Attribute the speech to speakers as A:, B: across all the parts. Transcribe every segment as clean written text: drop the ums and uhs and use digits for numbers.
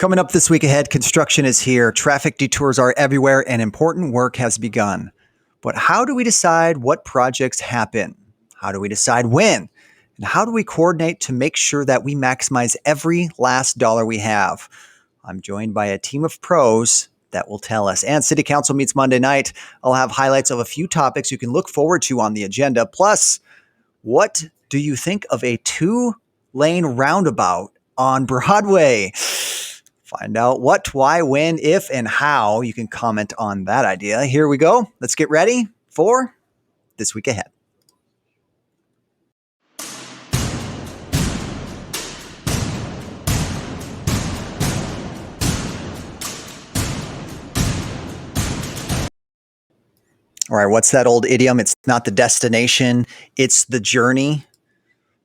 A: Coming up this week ahead, construction is here. Traffic detours are everywhere and important work has begun. But how do we decide what projects happen? How do we decide when? And how do we coordinate to make sure that we maximize every last dollar we have? I'm joined by a team of pros that will tell us. And City Council meets Monday night. I'll have highlights of a few topics you can look forward to on the agenda. Plus, what do you think of a 2-lane roundabout on Broadway? Find out what, why, when, if, and how. You can comment on that idea. Here we go. Let's get ready for This Week Ahead. All right, what's that old idiom? It's not the destination, it's the journey.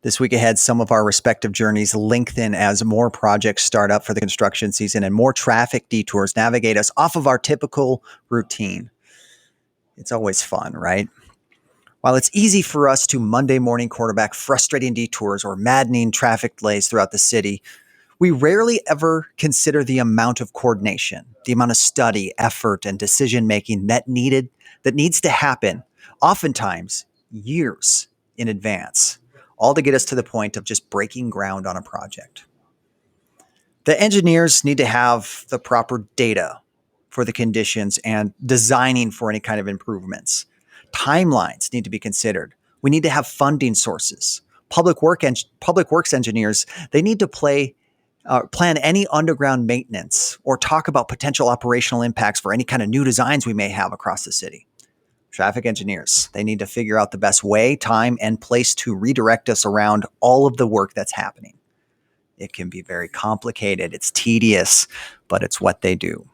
A: This week ahead, some of our respective journeys lengthen as more projects start up for the construction season and more traffic detours navigate us off of our typical routine. It's always fun, right? While it's easy for us to Monday morning quarterback frustrating detours or maddening traffic delays throughout the city, we rarely ever consider the amount of coordination, the amount of study, effort, and decision-making that needs to happen, oftentimes years in advance, all to get us to the point of just breaking ground on a project. The engineers need to have the proper data for the conditions and designing for any kind of improvements. Timelines need to be considered. We need to have funding sources. Public works engineers, they need to plan any underground maintenance or talk about potential operational impacts for any kind of new designs we may have across the city. Traffic engineers, they need to figure out the best way, time, and place to redirect us around all of the work that's happening. It can be very complicated. It's tedious, but it's what they do.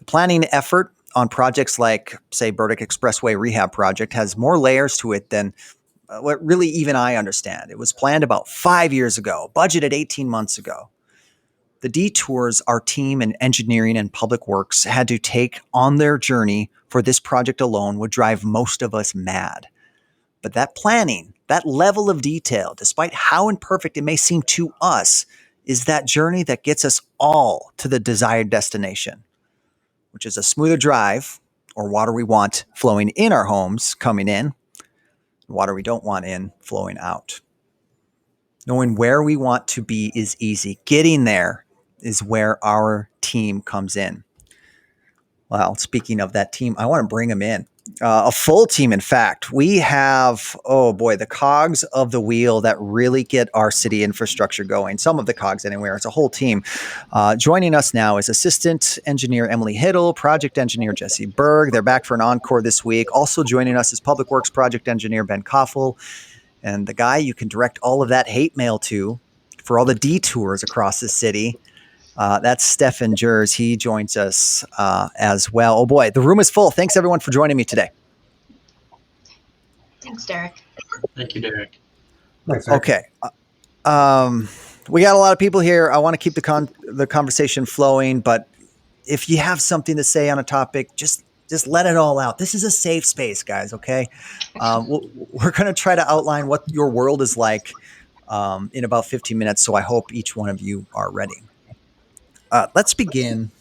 A: The planning effort on projects like, say, Burdick Expressway Rehab Project has more layers to it than what really even I understand. It was planned about 5 years ago, budgeted 18 months ago. The detours our team in engineering and public works had to take on their journey for this project alone would drive most of us mad. But that planning, that level of detail, despite how imperfect it may seem to us, is that journey that gets us all to the desired destination, which is a smoother drive or water we want flowing in our homes coming in, water we don't want in flowing out. Knowing where we want to be is easy. Getting there is where our team comes in. Well, speaking of that team, I want to bring them in. A full team, in fact. We have, the cogs of the wheel that really get our city infrastructure going. Some of the cogs anyway. It's a whole team. Joining us now is Assistant Engineer Emily Hiddle, Project Engineer Jesse Berg. They're back for an encore this week. Also joining us is Public Works Project Engineer Ben Koffel. And the guy you can direct all of that hate mail to for all the detours across the city, that's Stefan Jers. He joins us as well. Oh boy, the room is full. Thanks everyone for joining me today.
B: Thanks, Derek.
C: Thank you, Derek.
A: Thanks, Derek. Okay. We got a lot of people here. I want to keep the conversation flowing, but if you have something to say on a topic, just let it all out. This is a safe space, guys, okay? We're going to try to outline what your world is like in about 15 minutes, so I hope each one of you are ready. Let's begin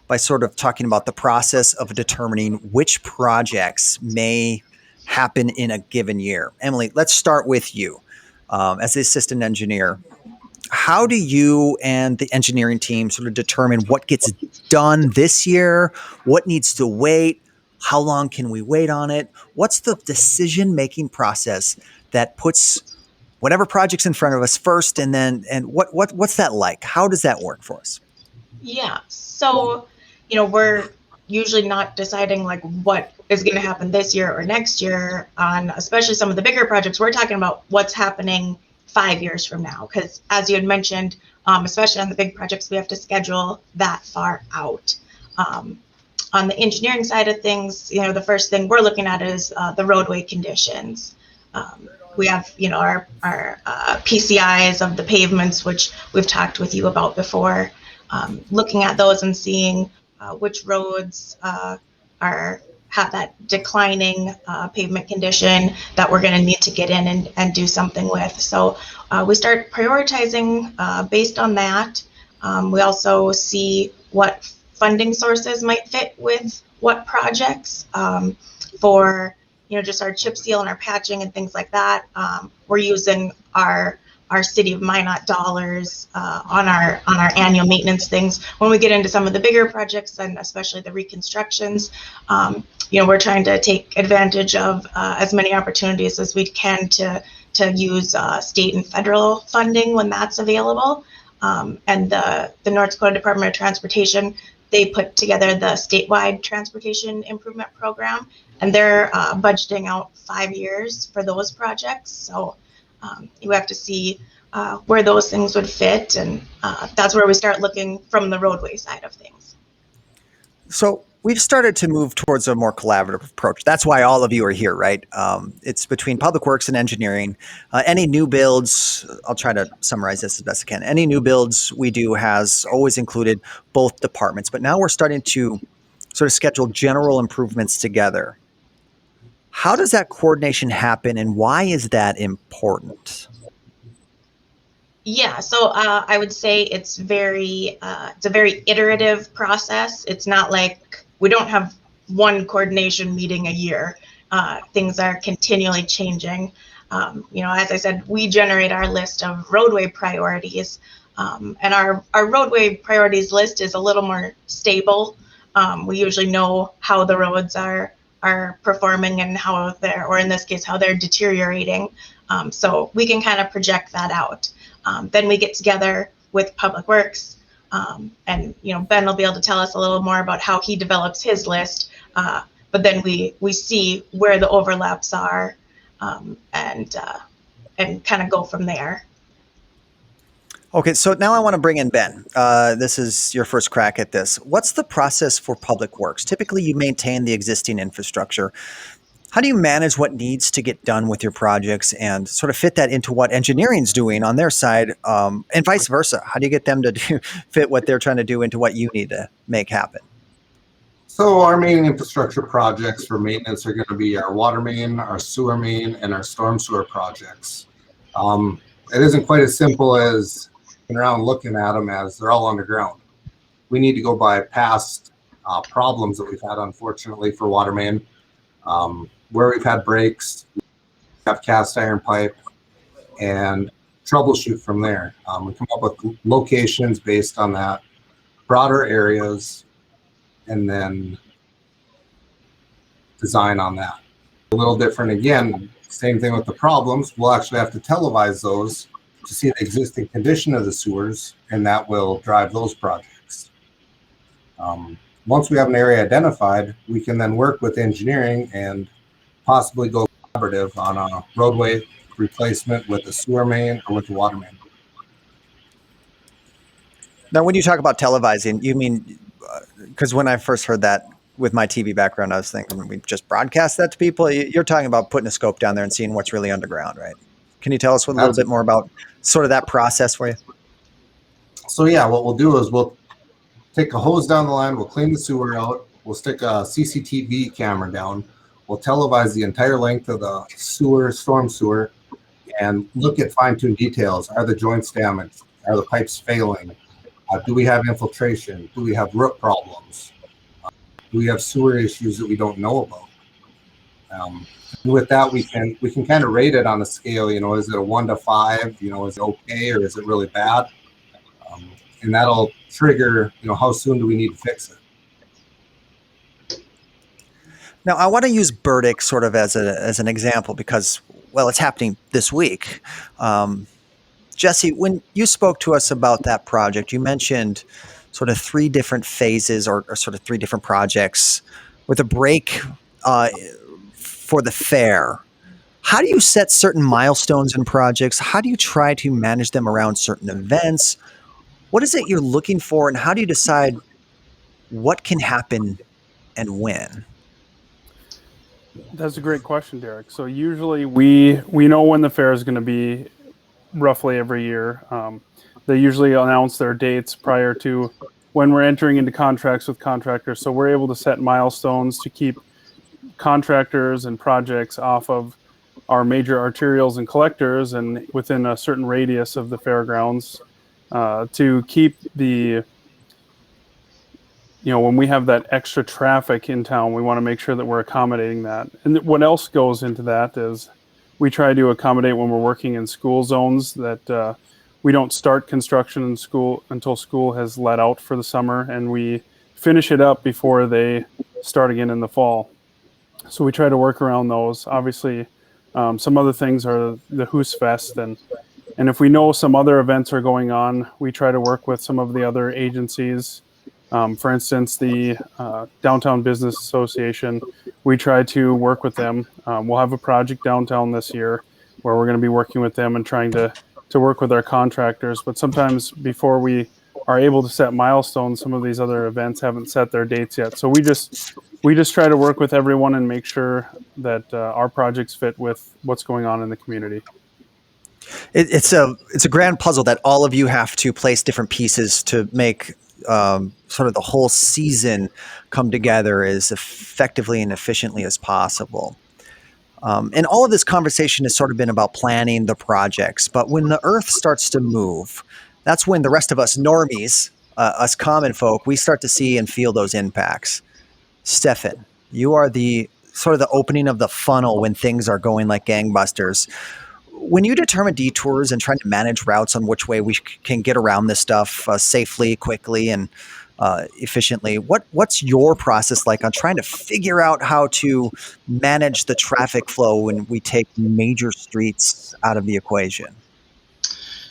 A: by sort of talking about the process of determining which projects may happen in a given year. Emily, let's start with you. As the assistant engineer, how do you and the engineering team sort of determine what gets done this year? What needs to wait? How long can we wait on it? What's the decision-making process that puts whatever project's in front of us first, and what's that like? How does that work for us?
B: Yeah, so, we're usually not deciding like what is going to happen this year or next year on especially some of the bigger projects. We're talking about what's happening 5 years from now, because as you had mentioned, especially on the big projects, we have to schedule that far out. On the engineering side of things, the first thing we're looking at is the roadway conditions. We have, our PCIs of the pavements, which we've talked with you about before, looking at those and seeing which roads have that declining pavement condition that we're going to need to get in and do something with. So we start prioritizing based on that. We also see what funding sources might fit with what projects for just our chip seal and our patching and things like that. We're using our city of Minot dollars on our annual maintenance things. When we get into some of the bigger projects and especially the reconstructions, we're trying to take advantage of as many opportunities as we can to use state and federal funding when that's available. And the North Dakota Department of Transportation, they put together the statewide transportation improvement program, and they're budgeting out 5 years for those projects. So you have to see where those things would fit, and that's where we start looking from the roadway side of things.
A: So we've started to move towards a more collaborative approach. That's why all of you are here, right? It's between public works and engineering. Any new builds, I'll try to summarize this as best I can. Any new builds we do has always included both departments, but now we're starting to sort of schedule general improvements together. How does that coordination happen, and why is that important?
B: Yeah, so I would say it's a very iterative process. It's not like we don't have one coordination meeting a year. Things are continually changing. As I said, we generate our list of roadway priorities, and our roadway priorities list is a little more stable. We usually know how the roads are performing and how they're, or in this case, how they're deteriorating. So we can kind of project that out. Then we get together with Public Works, and Ben will be able to tell us a little more about how he develops his list. But then we see where the overlaps are, and kind of go from there.
A: Okay, so now I want to bring in Ben. This is your first crack at this. What's the process for Public Works? Typically, you maintain the existing infrastructure. How do you manage what needs to get done with your projects and sort of fit that into what engineering's doing on their side, and vice versa? How do you get them to fit what they're trying to do into what you need to make happen?
C: So our main infrastructure projects for maintenance are going to be our water main, our sewer main, and our storm sewer projects. It isn't quite as simple as going around looking at them, as they're all underground. We need to go by past problems that we've had, unfortunately, for water main. Where we've had breaks, we have cast iron pipe, and troubleshoot from there. We come up with locations based on that, broader areas, and then design on that. A little different again, same thing with the problems. We'll actually have to televise those to see the existing condition of the sewers, and that will drive those projects. Once we have an area identified, we can then work with engineering and possibly go collaborative on a roadway replacement with the sewer main or with the water main.
A: Now, when you talk about televising, you mean, because when I first heard that with my TV background, I was thinking we just broadcast that to people. You're talking about putting a scope down there and seeing what's really underground, right? Can you tell us a little bit more about sort of that process for you?
C: So yeah, what we'll do is we'll take a hose down the line, we'll clean the sewer out, we'll stick a CCTV camera down, we'll televise the entire length of the sewer, storm sewer, and look at fine-tuned details. Are the joints damaged? Are the pipes failing? Do we have infiltration? Do we have root problems? Do we have sewer issues that we don't know about? With that, we can kind of rate it on a scale. Is it a 1 to 5? Is it okay or is it really bad? And that'll trigger, how soon do we need to fix it?
A: Now, I want to use Burdick sort of as an example because, well, it's happening this week. Jesse, when you spoke to us about that project, you mentioned sort of 3 different phases or sort of 3 different projects with a break for the fair. How do you set certain milestones in projects? How do you try to manage them around certain events? What is it you're looking for, and how do you decide what can happen and when?
D: That's a great question, Derek. So usually we know when the fair is going to be roughly every year. They usually announce their dates prior to when we're entering into contracts with contractors. So we're able to set milestones to keep contractors and projects off of our major arterials and collectors and within a certain radius of the fairgrounds. to keep the, when we have that extra traffic in town, we want to make sure that we're accommodating that. And what else goes into that is we try to accommodate when we're working in school zones that we don't start construction in school until school has let out for the summer, and we finish it up before they start again in the fall. So we try to work around those. Obviously, some other things are the Hoos Fest, and if we know some other events are going on, we try to work with some of the other agencies. For instance, the Downtown Business Association, we try to work with them. We'll have a project downtown this year where we're going to be working with them and trying to work with our contractors. But sometimes before we are able to set milestones, some of these other events haven't set their dates yet. So we just try to work with everyone and make sure that our projects fit with what's going on in the community.
A: It's a grand puzzle that all of you have to place different pieces to make sort of the whole season come together as effectively and efficiently as possible. And all of this conversation has sort of been about planning the projects. But when the earth starts to move, that's when the rest of us normies, us common folk, we start to see and feel those impacts. Stefan, you are the sort of the opening of the funnel when things are going like gangbusters. When you determine detours and trying to manage routes on which way we can get around this stuff safely, quickly, and efficiently, what's your process like on trying to figure out how to manage the traffic flow when we take major streets out of the equation?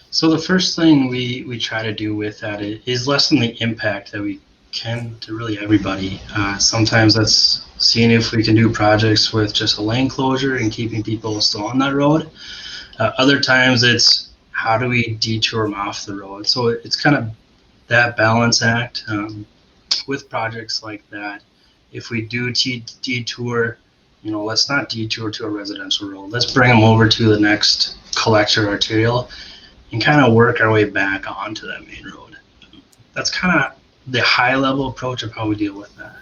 E: So the first thing we try to do with that is lessen the impact that we can to really everybody. Sometimes that's seeing if we can do projects with just a lane closure and keeping people still on that road. Other times it's how do we detour them off the road. So it's kind of that balance act with projects like that. If we do detour, let's not detour to a residential road. Let's bring them over to the next collector arterial and kind of work our way back onto that main road. That's kind of the high level approach of how we deal with that.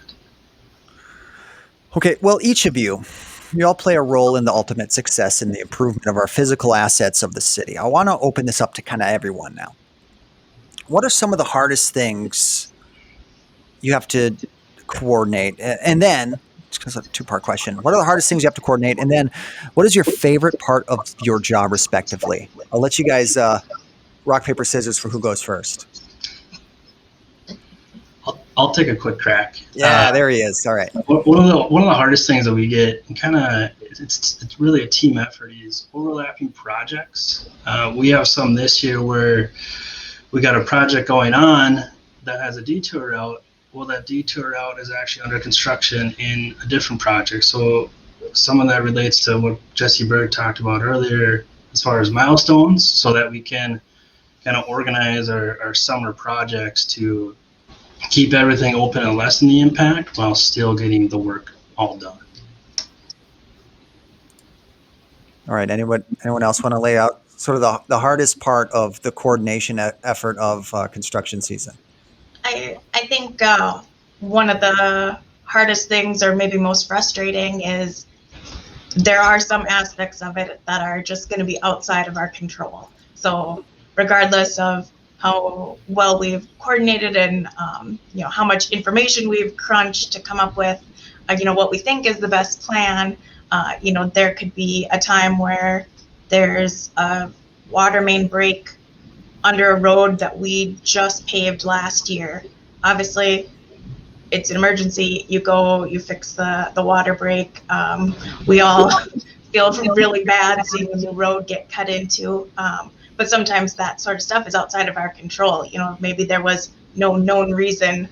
A: Okay, well, each of you all play a role in the ultimate success and the improvement of our physical assets of the city. I want to open this up to kind of everyone now. What are some of the hardest things you have to coordinate? And then, it's a two-part question. What are the hardest things you have to coordinate? And then, what is your favorite part of your job, respectively? I'll let you guys rock, paper, scissors for who goes first.
E: I'll take a quick crack.
A: Yeah, there he is. All right.
E: One of the hardest things that we get, and kind of it's really a team effort, is overlapping projects. We have some this year where we got a project going on that has a detour route. Well, that detour route is actually under construction in a different project. So some of that relates to what Jesse Berg talked about earlier as far as milestones, so that we can kind of organize our summer projects to keep everything open and lessen the impact while still getting the work all done.
A: All right. Anyone else want to lay out sort of the hardest part of the coordination effort of construction season?
B: I think one of the hardest things, or maybe most frustrating, is there are some aspects of it that are just going to be outside of our control. So regardless of how well we've coordinated and how much information we've crunched to come up with what we think is the best plan, there could be a time where there's a water main break under a road that we just paved last year. Obviously, it's an emergency. You go, you fix the water break. We all feel really bad seeing a new road get cut into. But sometimes that sort of stuff is outside of our control. Maybe there was no known reason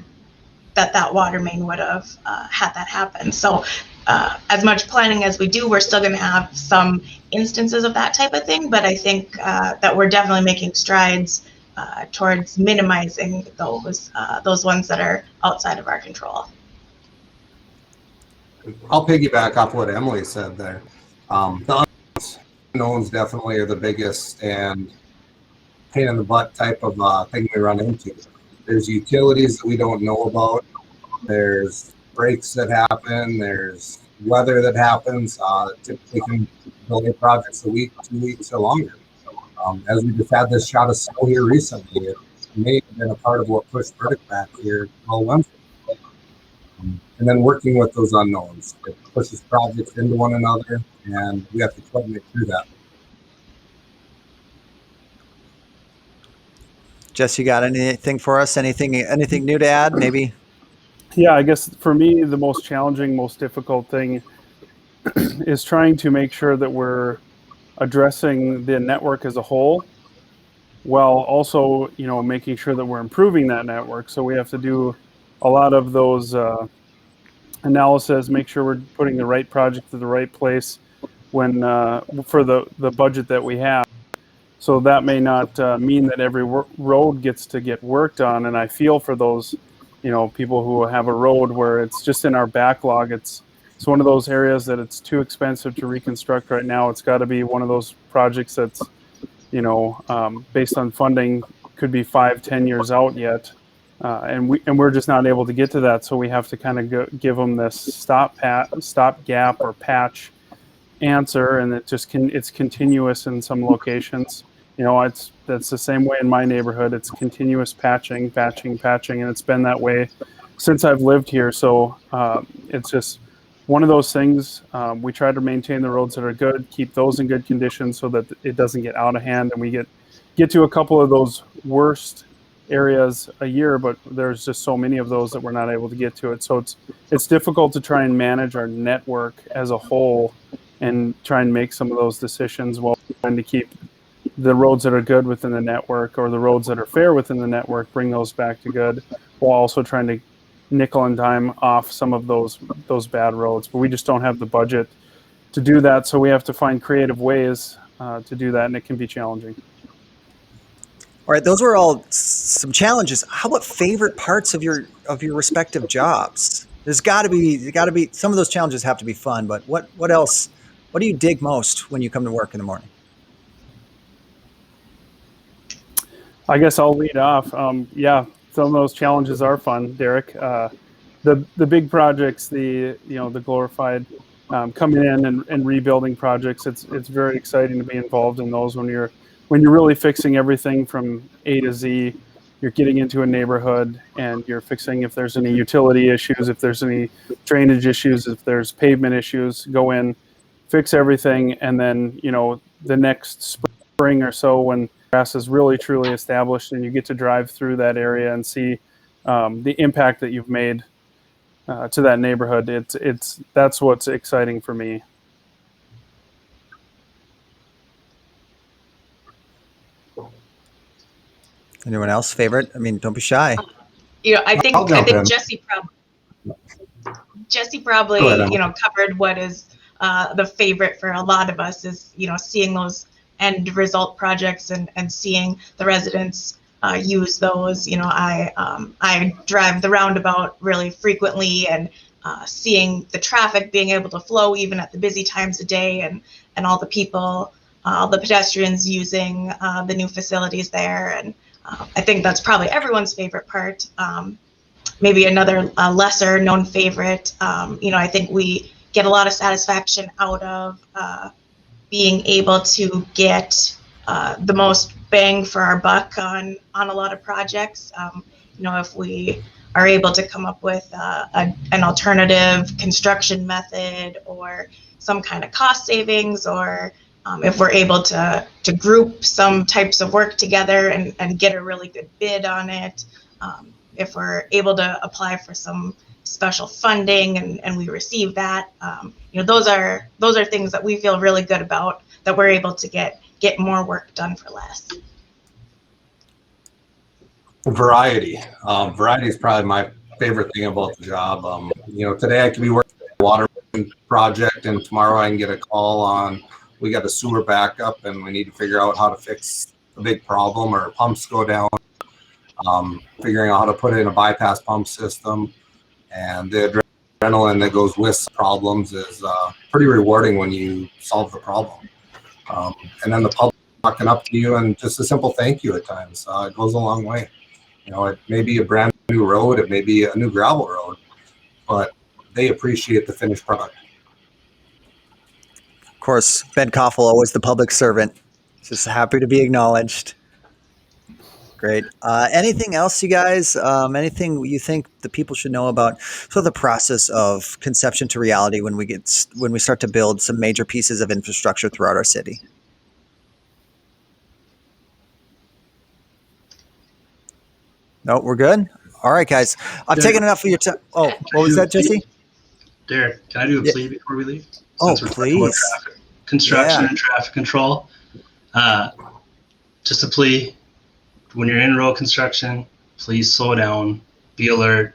B: that water main would have had that happen. So as much planning as we do, we're still going to have some instances of that type of thing. But I think that we're definitely making strides towards minimizing those ones that are outside of our control.
C: I'll piggyback off what Emily said there. The unknowns definitely are the biggest and pain in the butt type of thing we run into. There's utilities that we don't know about. There's breaks that happen. There's weather that happens. Typically can delay projects a week, 2 weeks, or longer. As we just had this shot of snow here recently, it may have been a part of what pushed verdict back here all Wednesday. And then working with those unknowns, it pushes projects into one another, and we have to coordinate through that.
A: Jess, you got anything for us? Anything new to add? Maybe.
D: Yeah, I guess for me, the most challenging, most difficult thing is trying to make sure that we're addressing the network as a whole, while also, making sure that we're improving that network. So we have to do a lot of those analysis, make sure we're putting the right project to the right place when for the budget that we have. So that may not mean that every road gets to get worked on. And I feel for those, people who have a road where it's just in our backlog. It's one of those areas that it's too expensive to reconstruct right now. It's got to be one of those projects that's, based on funding, could be 5-10 years out yet. And we're just not able to get to that. So we have to kind of give them this stop gap or patch answer, and it's continuous in some locations. That's the same way in my neighborhood. It's continuous patching, and it's been that way since I've lived here. So it's just one of those things. We try to maintain the roads that are good, keep those in good condition so that it doesn't get out of hand, and we get to a couple of those worst areas a year, but there's just so many of those that we're not able to get to it. So it's difficult to try and manage our network as a whole and try and make some of those decisions while trying to keep the roads that are good within the network, or the roads that are fair within the network, bring those back to good, while also trying to nickel and dime off some of those bad roads. But we just don't have the budget to do that, so we have to find creative ways to do that, and it can be challenging.
A: All right, those were all some challenges. How about favorite parts of your respective jobs? There's got to be some of those challenges have to be fun, but what else? What do you dig most when you come to work in the morning?
D: I guess I'll lead off. Yeah, some of those challenges are fun, Derek. The big projects, the glorified coming in and rebuilding projects. It's very exciting to be involved in those when you're really fixing everything from A to Z. You're getting into a neighborhood and you're fixing if there's any utility issues, if there's any drainage issues, if there's pavement issues. Go in, fix everything, and then the next spring or so, when grass is really truly established and you get to drive through that area and see the impact that you've made to that neighborhood. That's what's exciting for me.
A: Anyone else favorite? I mean, don't be shy.
B: I think
C: in.
B: Jesse probably
C: Go ahead,
B: covered what is the favorite for a lot of us is seeing those end result projects and seeing the residents use those. I drive the roundabout really frequently, and seeing the traffic being able to flow even at the busy times of day, and all the people, all the pedestrians using the new facilities there. And I think that's probably everyone's favorite part. Maybe another lesser known favorite, I think we get a lot of satisfaction out of being able to get the most bang for our buck on a lot of projects. If we are able to come up with an alternative construction method or some kind of cost savings, or if we're able to group some types of work together and get a really good bid on it, if we're able to apply for some special funding and we receive that, those are things that we feel really good about, that we're able to get more work done for less.
C: Variety. Variety is probably my favorite thing about the job. Today I could be working on a water project, and tomorrow I can get a call on we got a sewer backup and we need to figure out how to fix a big problem, or pumps go down. Figuring out how to put in a bypass pump system, and the adrenaline that goes with problems is pretty rewarding when you solve the problem. And then the public walking up to you and just a simple thank you at times, it goes a long way. It may be a brand new road, it may be a new gravel road, but they appreciate the finished product.
A: Of course, Ben Koffel, always the public servant. Just happy to be acknowledged. Great. Anything else, you guys? Anything you think the people should know about sort of the process of conception to reality when we start to build some major pieces of infrastructure throughout our city? No, we're good. All right, guys. I've taken enough of your time. Oh, what was that, Jesse?
E: Derek, can I do a
A: Yeah.
E: plea before we leave?
A: Oh,
E: Since we're talking about
A: please.
E: traffic, construction
A: Yeah.
E: and traffic control. Just a plea. When you're in road construction, please slow down, be alert.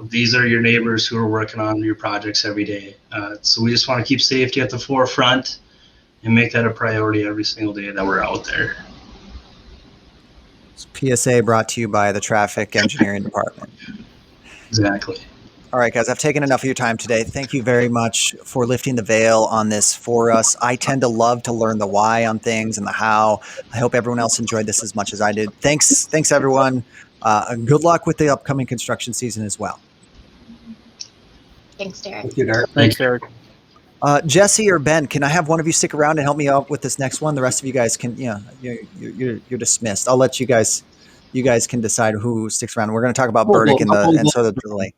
E: These are your neighbors who are working on your projects every day. So we just want to keep safety at the forefront and make that a priority every single day that we're out there.
A: PSA brought to you by the Traffic Engineering Department.
E: Exactly.
A: All right, guys, I've taken enough of your time today. Thank you very much for lifting the veil on this for us. I tend to love to learn the why on things and the how. I hope everyone else enjoyed this as much as I did. Thanks, everyone. Good luck with the upcoming construction season as well.
B: Thanks, Derek.
C: Thank you, Derek.
D: Thanks, Derek.
A: Jesse or Ben, can I have one of you stick around and help me out with this next one? The rest of you guys can, you're dismissed. I'll let you guys can decide who sticks around. We're going to talk about Burdick and sort of the delay.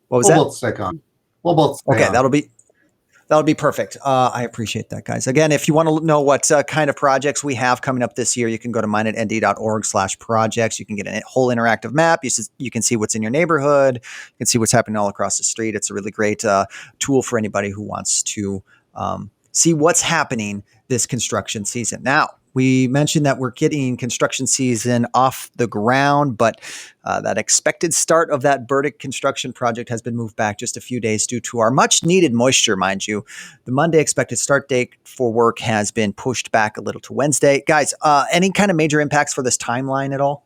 A: What was that?
C: We'll both stick on. We'll both stay
A: Okay,
C: on.
A: that'll be perfect. I appreciate that, guys. Again, if you want to know what kind of projects we have coming up this year, you can go to minetnd.org/projects. You can get a whole interactive map. You can see what's in your neighborhood. You can see what's happening all across the street. It's a really great tool for anybody who wants to see what's happening this construction season. Now, we mentioned that we're getting construction season off the ground, but that expected start of that Burdick construction project has been moved back just a few days due to our much needed moisture, mind you. The Monday expected start date for work has been pushed back a little to Wednesday. Guys, any kind of major impacts for this timeline at all?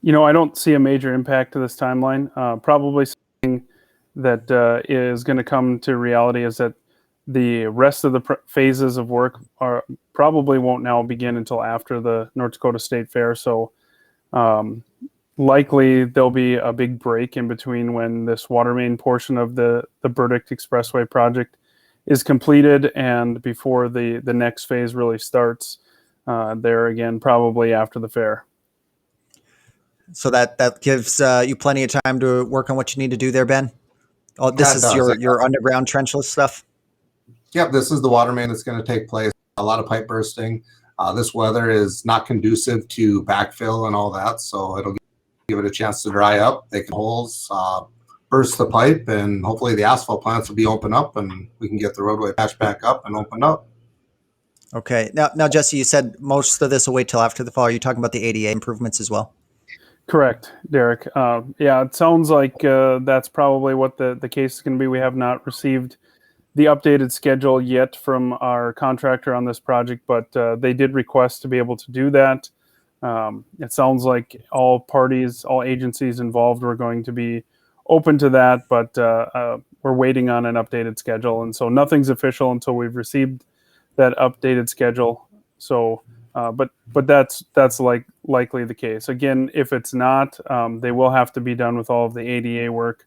D: I don't see a major impact to this timeline. Probably something that is going to come to reality is that the rest of the phases of work probably won't now begin until after the North Dakota State Fair. So likely there'll be a big break in between when this water main portion of the Burdick Expressway project is completed and before the next phase really starts there again, probably after the fair.
A: So that gives you plenty of time to work on what you need to do there, Ben? Oh, this is your underground trenchless stuff?
C: Yep, this is the water main that's going to take place. A lot of pipe bursting. This weather is not conducive to backfill and all that, so it'll give it a chance to dry up. They can holes, burst the pipe, and hopefully the asphalt plants will be open up, and we can get the roadway patched back up and opened up.
A: Okay. Now, Jesse, you said most of this will wait till after the fall. Are you talking about the ADA improvements as well?
D: Correct, Derek. Yeah, it sounds like that's probably what the case is going to be. We have not received the updated schedule yet from our contractor on this project, but they did request to be able to do that. It sounds like all parties, all agencies involved were going to be open to that, but we're waiting on an updated schedule. And so nothing's official until we've received that updated schedule. So, but that's likely the case. Again, if it's not, they will have to be done with all of the ADA work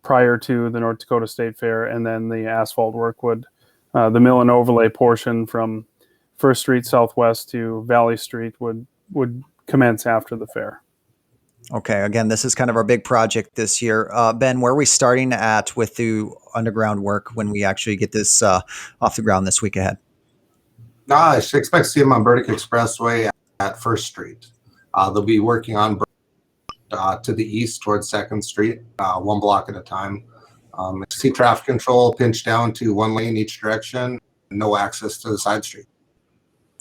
D: prior to the North Dakota State Fair, and then the asphalt work the mill and overlay portion from First Street Southwest to Valley Street would commence after the fair.
A: Okay. Again, this is kind of our big project this year. Ben, where are we starting at with the underground work when we actually get this off the ground this week ahead?
C: I should expect to see them on Burdick Expressway at First Street. They'll be working on to the east towards 2nd Street, one block at a time. See traffic control pinched down to one lane each direction, no access to the side street.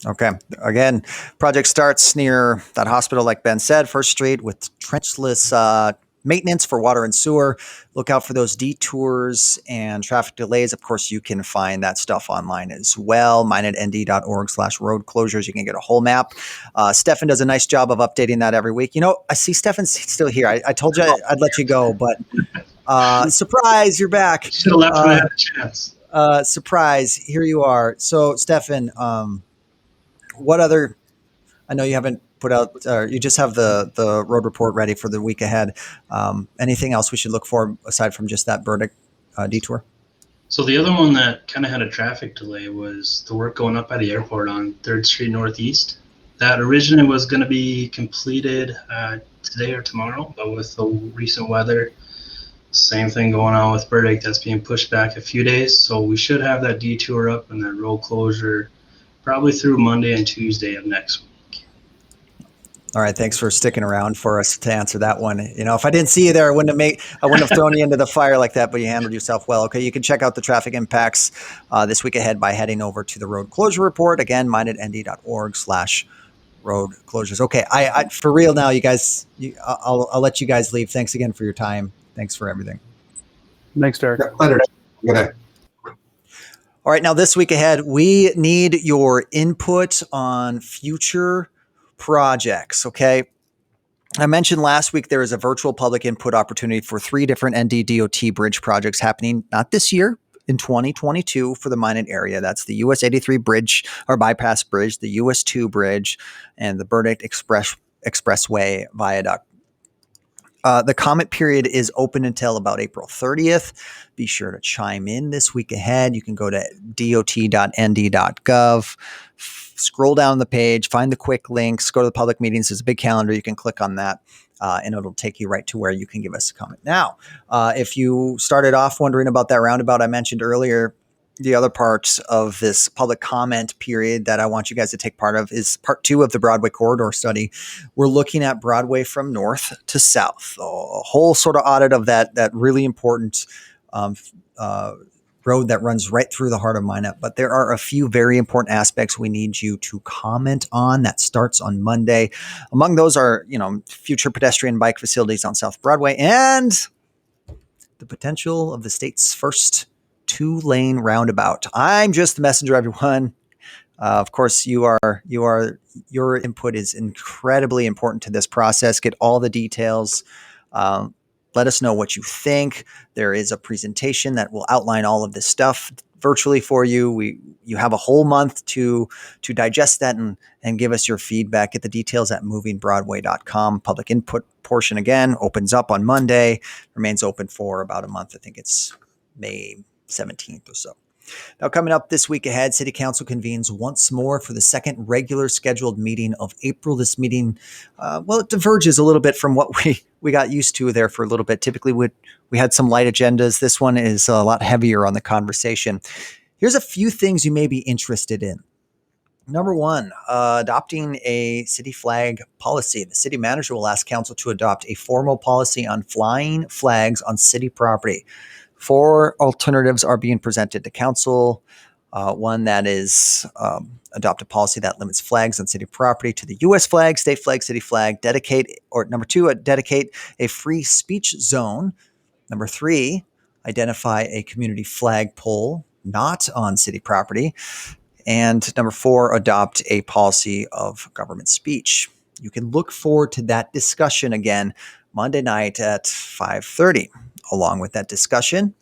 A: Okay. Again, project starts near that hospital, like Ben said, First Street, with trenchless maintenance for water and sewer. Look out for those detours and traffic delays. Of course, you can find that stuff online as well. minetnd.org/road closures. You can get a whole map. Stefan does a nice job of updating that every week. I see Stefan's still here. I told you I'd let you go, but surprise, you're back.
E: Should have left when I had a chance.
A: Surprise, here you are. So, Stefan, what other, I know you haven't put out, you just have the road report ready for the week ahead. Anything else we should look for aside from just that Burdick detour?
E: So the other one that kind of had a traffic delay was the work going up by the airport on 3rd Street Northeast. That originally was going to be completed today or tomorrow, but with the recent weather, same thing going on with Burdick. That's being pushed back a few days. So we should have that detour up and that road closure probably through Monday and Tuesday of next week.
A: All right, thanks for sticking around for us to answer that one. If I didn't see you there, I wouldn't have thrown you into the fire like that, but you handled yourself well. Okay, you can check out the traffic impacts this week ahead by heading over to the road closure report. Again, mindednd.org/road closures. Okay, I for real now, you guys. I'll let you guys leave. Thanks again for your time. Thanks for everything.
D: Thanks, Derek.
C: Yeah, later. Good night.
A: All right, now this week ahead, we need your input on future projects. Okay. I mentioned last week there is a virtual public input opportunity for 3 different NDDOT bridge projects happening not this year, in 2022 for the Minot area. That's the US 83 bridge or bypass bridge, the US 2 bridge, and the Burdick Expressway viaduct. The comment period is open until about April 30th. Be sure to chime in this week ahead. You can go to dot.nd.gov, scroll down the page, find the quick links, go to the public meetings. There's a big calendar. You can click on that, and it'll take you right to where you can give us a comment. Now, if you started off wondering about that roundabout I mentioned earlier, the other parts of this public comment period that I want you guys to take part of is part 2 of the Broadway corridor study. We're looking at Broadway from north to south, a whole sort of audit of that really important road that runs right through the heart of Minot. But there are a few very important aspects we need you to comment on. That starts on Monday. Among those are, future pedestrian bike facilities on South Broadway and the potential of the state's first 2-lane roundabout. I'm just the messenger, everyone. Of course, your input is incredibly important to this process. Get all the details. Let us know what you think. There is a presentation that will outline all of this stuff virtually for you. You have a whole month to digest that and give us your feedback. Get the details at movingbroadway.com. Public input portion again opens up on Monday, remains open for about a month. I think it's May 17th or so. Now, coming up this week ahead, City Council convenes once more for the second regular scheduled meeting of April. This meeting, it diverges a little bit from what we got used to there for a little bit. Typically, we had some light agendas. This one is a lot heavier on the conversation. Here's a few things you may be interested in. Number 1, adopting a city flag policy. The city manager will ask council to adopt a formal policy on flying flags on city property. 4 alternatives are being presented to council. One that is adopt a policy that limits flags on city property to the U.S. flag, state flag, city flag. Number 2, dedicate a free speech zone. Number 3, identify a community flag pole not on city property. And number 4, adopt a policy of government speech. You can look forward to that discussion again Monday night at 5:30. Along with that discussion,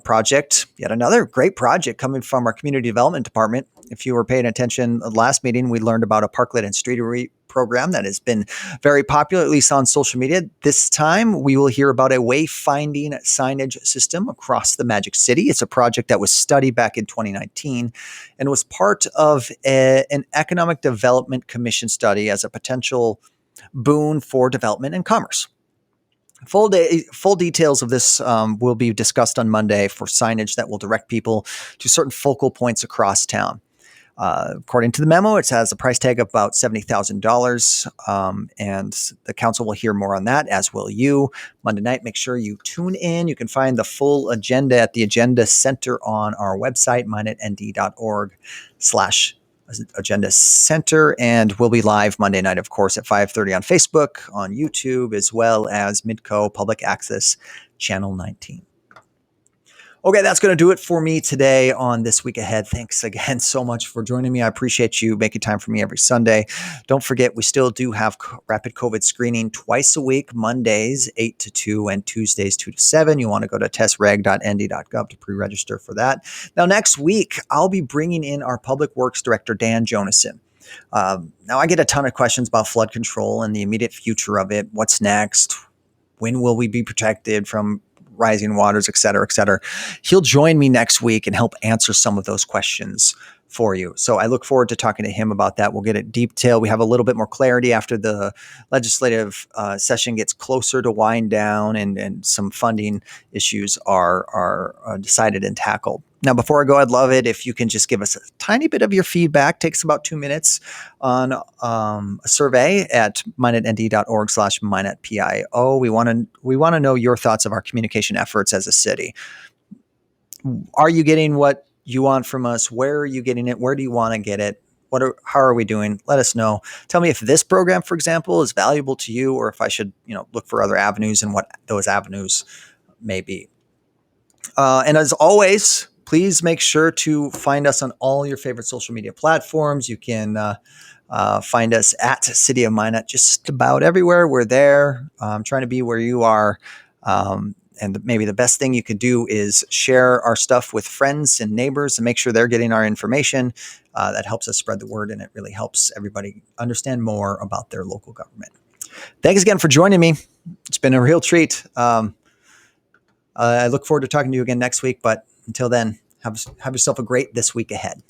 A: project, yet another great project coming from our community development department. If you were paying attention last meeting, we learned about a parklet and streetery program that has been very popular, at least on social media. This time, we will hear about a wayfinding signage system across the Magic City. It's a project that was studied back in 2019 and was part of an Economic Development Commission study as a potential boon for development and commerce. Full details of this will be discussed on Monday for signage that will direct people to certain focal points across town. According to the memo, it has a price tag of about $70,000, and the council will hear more on that, as will you. Monday night, make sure you tune in. You can find the full agenda at the Agenda Center on our website, mindednd.org/Agenda Center, and we'll be live Monday night, of course, at 5:30 on Facebook, on YouTube, as well as Midco Public Access Channel 19. Okay, that's going to do it for me today on This Week Ahead. Thanks again so much for joining me. I appreciate you making time for me every Sunday. Don't forget, we still do have rapid COVID screening twice a week, Mondays 8 to 2 and Tuesdays 2 to 7. You want to go to testreg.nd.gov to pre-register for that. Now, next week, I'll be bringing in our Public Works Director, Dan Jonason. Now, I get a ton of questions about flood control and the immediate future of it. What's next? When will we be protected from rising waters, et cetera, et cetera. He'll join me next week and help answer some of those questions for you. So I look forward to talking to him about that. We'll get it detailed. We have a little bit more clarity after the legislative session gets closer to wind down, and some funding issues are decided and tackled. Now, before I go, I'd love it if you can just give us a tiny bit of your feedback. Takes about 2 minutes on a survey at minetnd.org/minetpio. We want to know your thoughts of our communication efforts as a city. Are you getting what you want from us? Where are you getting it? Where do you want to get it? How are we doing? Let us know. Tell me if this program, for example, is valuable to you, or if I should, look for other avenues and what those avenues may be. And as always, please make sure to find us on all your favorite social media platforms. You can find us at City of Minot just about everywhere. We're there. Trying to be where you are. And maybe the best thing you could do is share our stuff with friends and neighbors and make sure they're getting our information. That helps us spread the word, and it really helps everybody understand more about their local government. Thanks again for joining me. It's been a real treat. I look forward to talking to you again next week, but until then, have yourself a great this week ahead.